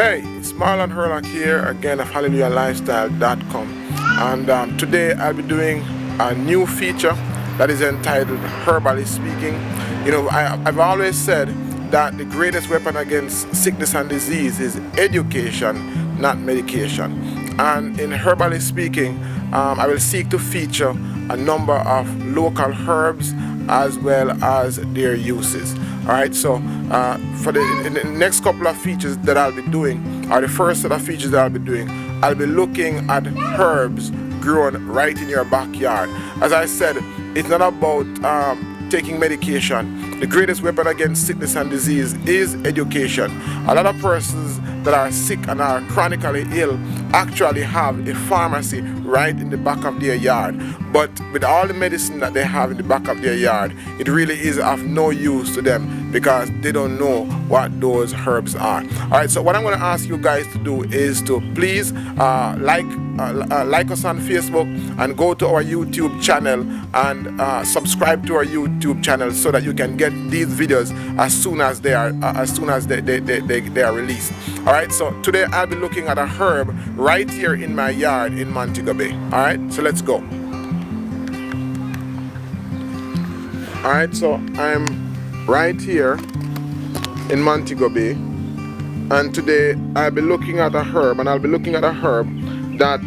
Hey, it's Marlon Herlock here again of HallelujahLifestyle.com, and today I'll be doing a new feature that is entitled Herbally Speaking. You know, I've always said that the greatest weapon against sickness and disease is education, not medication. And in Herbally Speaking, I will seek to feature a number of local herbs as well as their uses. Alright, so for the next couple of features that I'll be doing, or the first set of features that I'll be doing, I'll be looking at herbs grown right in your backyard. As I said, it's not about taking medication. The greatest weapon against sickness and disease is education. A lot of persons that are sick and are chronically ill actually have a pharmacy right in the back of their yard, but with all the medicine that they have in the back of their yard, it really is of no use to them because they don't know what those herbs are. Alright, so what I'm going to ask you guys to do is to please like us on Facebook and go to our YouTube channel and subscribe to our YouTube channel so that you can get these videos as soon as they are released. Alright, so today I'll be looking at a herb right here in my yard in Montego Bay. Alright, so let's go. Alright, so I'm right here in Montego Bay, and today I'll be looking at a herb, and I'll be looking at a herb that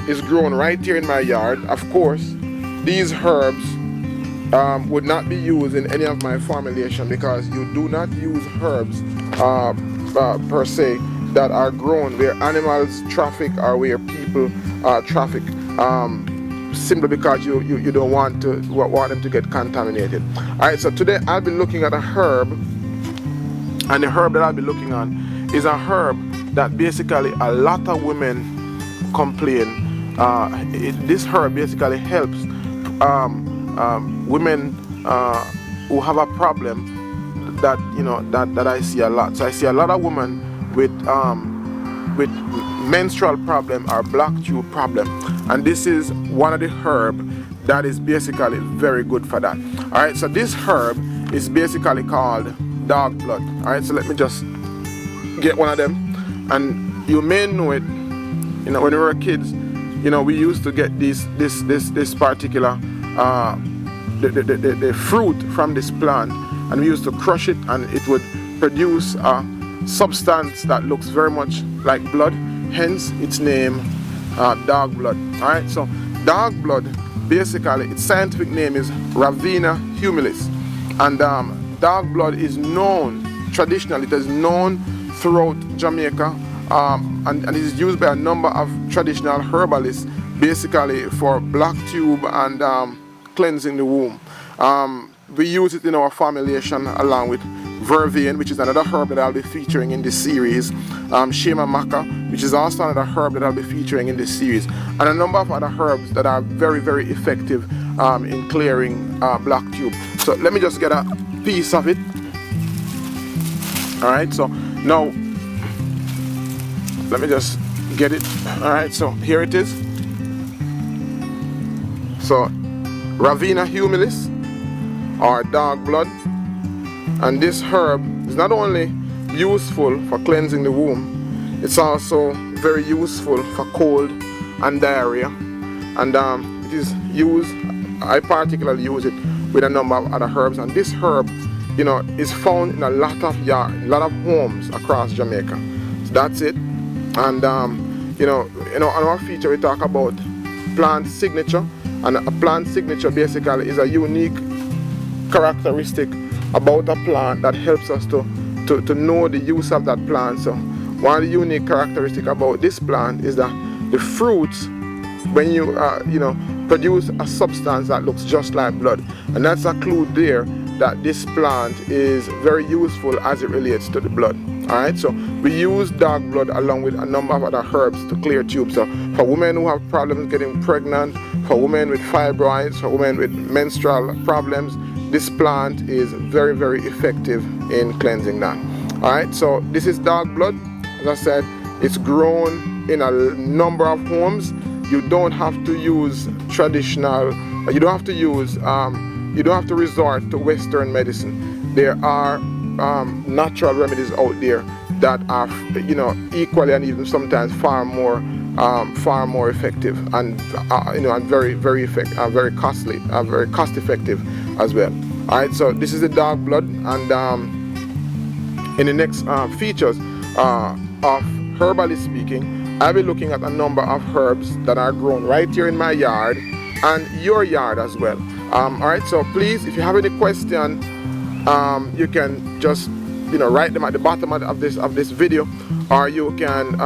is grown right here in my yard. Of course, these herbs would not be used in any of my formulation because you do not use herbs per se that are grown where animals traffic or where people traffic, simply because you don't want them to get contaminated. Alright, so today I'll be looking at a herb, and the herb that I'll be looking on is a herb that basically a lot of women complain. This herb basically helps women who have a problem that I see a lot. So I see a lot of women with menstrual problem or black tube problem, and this is one of the herb that is basically very good for that. Alright, so this herb is basically called dog blood. Alright, so let me just get one of them, and you may know it. You know, when we were kids, you know, we used to get this particular the fruit from this plant, and we used to crush it, and it would produce a substance that looks very much like blood, hence its name, dog blood. Alright, so dog blood, basically its scientific name is Ravina humilis, and dog blood is known traditionally, it is known throughout Jamaica, and it is used by a number of traditional herbalists basically for black tube and cleansing the womb. We use it in our formulation along with vervain, which is another herb that I'll be featuring in this series, shema maca, which is also another herb that I'll be featuring in this series, and a number of other herbs that are very, very effective in clearing black tube. So let me just get a piece of it. Alright, so now let me just get it. Alright, so here it is. So Ravina humilis, or dog blood, and this herb is not only useful for cleansing the womb, it's also very useful for cold and diarrhea, and it is used, I particularly use it with a number of other herbs, and this herb, you know, is found in a lot of homes across Jamaica. So that's it. And on our feature we talk about plant signature, and a plant signature basically is a unique characteristic about a plant that helps us to know the use of that plant. So one of the unique characteristics about this plant is that the fruits, when you produce a substance that looks just like blood, and that's a clue there that this plant is very useful as it relates to the blood. Alright, so we use dog blood along with a number of other herbs to clear tubes. So for women who have problems getting pregnant, for women with fibroids, for women with menstrual problems, this plant is very, very effective in cleansing that. Alright, so this is dog blood. As I said, it's grown in a number of homes. You don't have to use traditional, you don't have to resort to Western medicine. There are natural remedies out there that are, you know, equally and even sometimes far more effective, and you know, and very effective, very costly, very cost effective as well. All right, so this is the dog blood, and in the next features of Herbally Speaking, I'll be looking at a number of herbs that are grown right here in my yard and your yard as well. All right, so please, if you have any question, you can just, you know, write them at the bottom of this video, or you can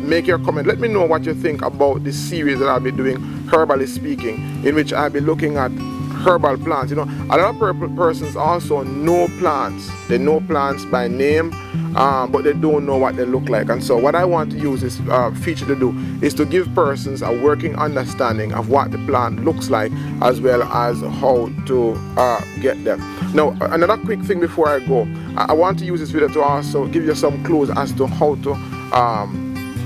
make your comment. Let me know what you think about this series that I'll be doing, Herbally Speaking, in which I'll be looking at herbal plants. You know, a lot of persons also know plants. They know plants by name, but they don't know what they look like. And so what I want to use this feature to do is to give persons a working understanding of what the plant looks like, as well as how to get them. Now, another quick thing before I go, I want to use this video to also give you some clues as to how to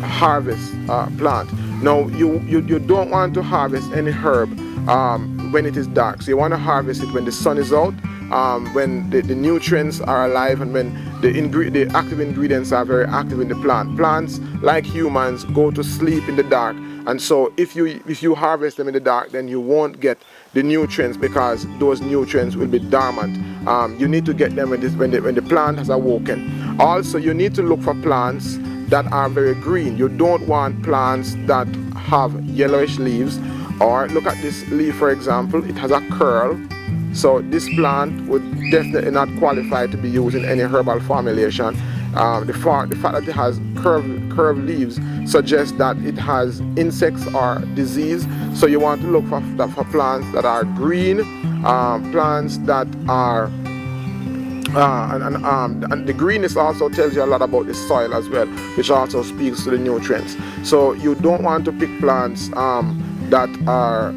harvest plant. Now, you don't want to harvest any herb when it is dark. So you want to harvest it when the sun is out, when the nutrients are alive, and when the active ingredients are very active in the plant. Plants, like humans, go to sleep in the dark, and so if you harvest them in the dark, then you won't get the nutrients, because those nutrients will be dormant. You need to get them when the plant has awoken. Also, you need to look for plants that are very green. You don't want plants that have yellowish leaves. Or look at this leaf, for example, it has a curl. So this plant would definitely not qualify to be used in any herbal formulation. The fact that it has curved leaves suggests that it has insects or disease. So you want to look for plants that are green, plants that are and the greenness also tells you a lot about the soil as well, which also speaks to the nutrients. So you don't want to pick plants that are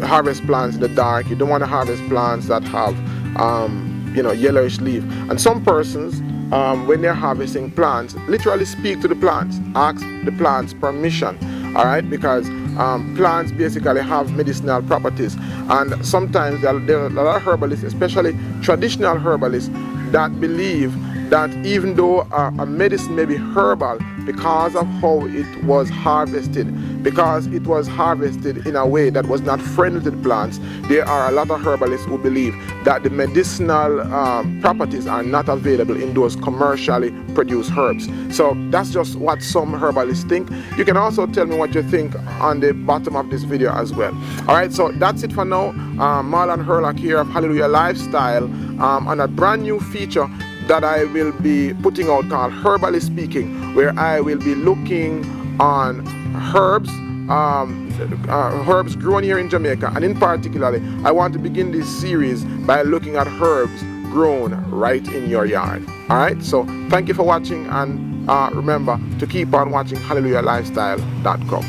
harvest plants in the dark. You don't want to harvest plants that have you know, yellowish leaf. And some persons, when they're harvesting plants, literally speak to the plants, ask the plants permission. All right, because plants basically have medicinal properties, and sometimes there are a lot of herbalists, especially traditional herbalists, that believe that even though a medicine may be herbal, because of how it was harvested, because it was harvested in a way that was not friendly to the plants, there are a lot of herbalists who believe that the medicinal properties are not available in those commercially produced herbs. So that's just what some herbalists think. You can also tell me what you think on the bottom of this video as well. All right, so that's it for now. Marlon Herlock here of Hallelujah Lifestyle on a brand new feature that I will be putting out called Herbally Speaking, where I will be looking on herbs, herbs grown here in Jamaica, and in particular, I want to begin this series by looking at herbs grown right in your yard. All right, so thank you for watching, and remember to keep on watching HallelujahLifestyle.com.